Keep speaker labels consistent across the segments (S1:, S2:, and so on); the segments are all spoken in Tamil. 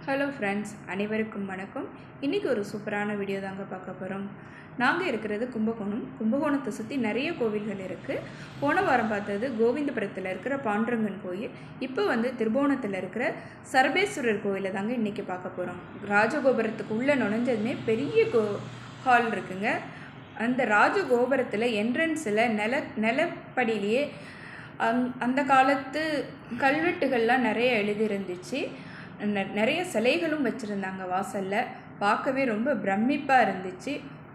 S1: ஹலோ ஃப்ரெண்ட்ஸ், அனைவருக்கும் வணக்கம். இன்றைக்கி ஒரு சூப்பரான வீடியோ தாங்க பார்க்க போகிறோம். நாங்கள் இருக்கிறது கும்பகோணத்தை சுற்றி நிறைய கோவில்கள் இருக்குது. போன வாரம் பார்த்தது கோவிந்தபுரத்தில் இருக்கிற பாண்டுரங்கன் கோயில். இப்போ திருபுவனத்தில் இருக்கிற சர்வேஸ்வரர் கோயிலை தாங்க இன்றைக்கி பார்க்க போகிறோம். ராஜகோபுரத்துக்கு உள்ளே நுழைஞ்சதுமே பெரிய ஹால் இருக்குங்க. அந்த ராஜகோபுரத்தில் என்ட்ரன்ஸில் நிலப்படியிலேயே அந்த காலத்து கல்வெட்டுகள்லாம் நிறைய எழுதியிருந்துச்சு. நிறைய சிலைகளும் வச்சுருந்தாங்க வாசலில். பார்க்கவே ரொம்ப பிரமிப்பாக இருந்துச்சு.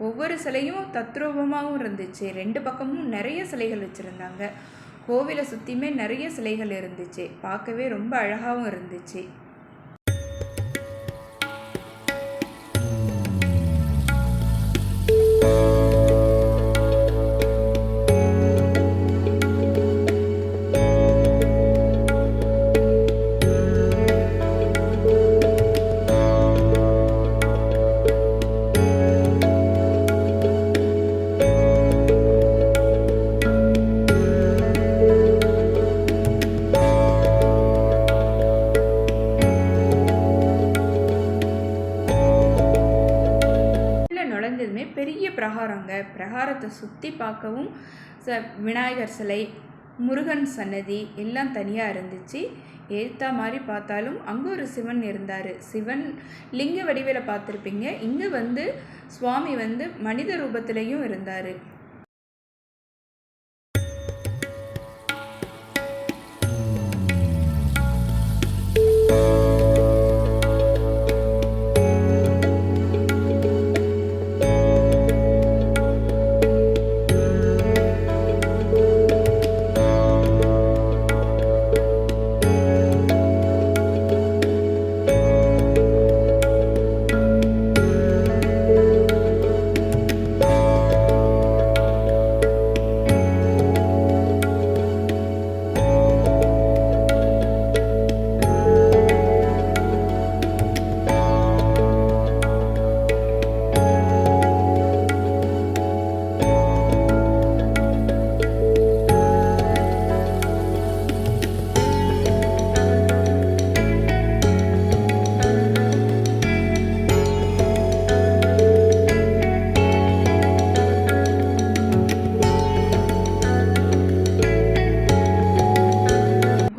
S1: ஒவ்வொரு சிலையும் தத்ரூபமாகவும் இருந்துச்சு. 2 பக்கமும் நிறைய சிலைகள் வச்சுருந்தாங்க. கோவிலை சுற்றியுமே நிறைய சிலைகள் இருந்துச்சு. பார்க்கவே ரொம்ப அழகாகவும் இருந்துச்சு. நுழைஞ்சதுமே பெரிய பிரகாரத்தை சுற்றி பார்க்கவும் விநாயகர் சிலை, முருகன் சன்னதி எல்லாம் தனியாக இருந்துச்சு. ஏற்ற மாதிரி பார்த்தாலும் அங்கே ஒரு சிவன் இருந்தார். சிவன் லிங்க வடிவில் பார்த்துருப்பீங்க. இங்கே சுவாமி மனித ரூபத்திலையும் இருந்தார்.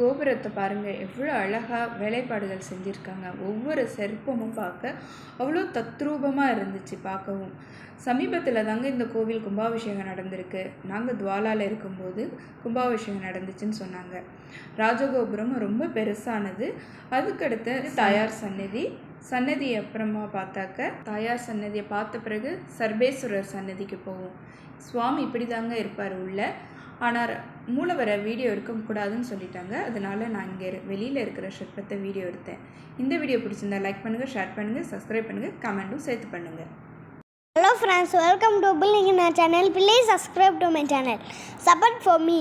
S1: கோபுரத்தை பாருங்கள், எவ்வளோ அழகாக வேலைப்பாடுகள் செஞ்சுருக்காங்க. ஒவ்வொரு சிற்பமும் பார்க்க அவ்வளோ தத்ரூபமாக இருந்துச்சு பார்க்கவும். சமீபத்தில் தாங்க இந்த கோவில் கும்பாபிஷேகம் நடந்திருக்கு. நாங்கள் துவாலாவில் இருக்கும்போது கும்பாபிஷேகம் நடந்துச்சுன்னு சொன்னாங்க. ராஜகோபுரம் ரொம்ப பெருசானது. அதுக்கடுத்து தாயார் சன்னதி அப்புறமா பார்த்தாக்க தாயார் சன்னதியை பார்த்த பிறகு சர்வேஸ்வரர் சன்னதிக்கு போவோம். சுவாமி இப்படி தாங்க இருப்பார் உள்ள. ஆனால் மூலவரை வீடியோ எடுக்கக்கூடாதுன்னு சொல்லிட்டாங்க. அதனால் நான் இங்கே வெளியில் இருக்கிற சிற்பத்தை வீடியோ எடுத்தேன். இந்த வீடியோ பிடிச்சிருந்தா லைக் பண்ணுங்கள், ஷேர் பண்ணுங்கள், சப்ஸ்கிரைப் பண்ணுங்கள், கமெண்ட்டும் சேர்த்து பண்ணுங்கள்.
S2: Hello friends, welcome to Building in our channel. Please subscribe to my channel. Support for me.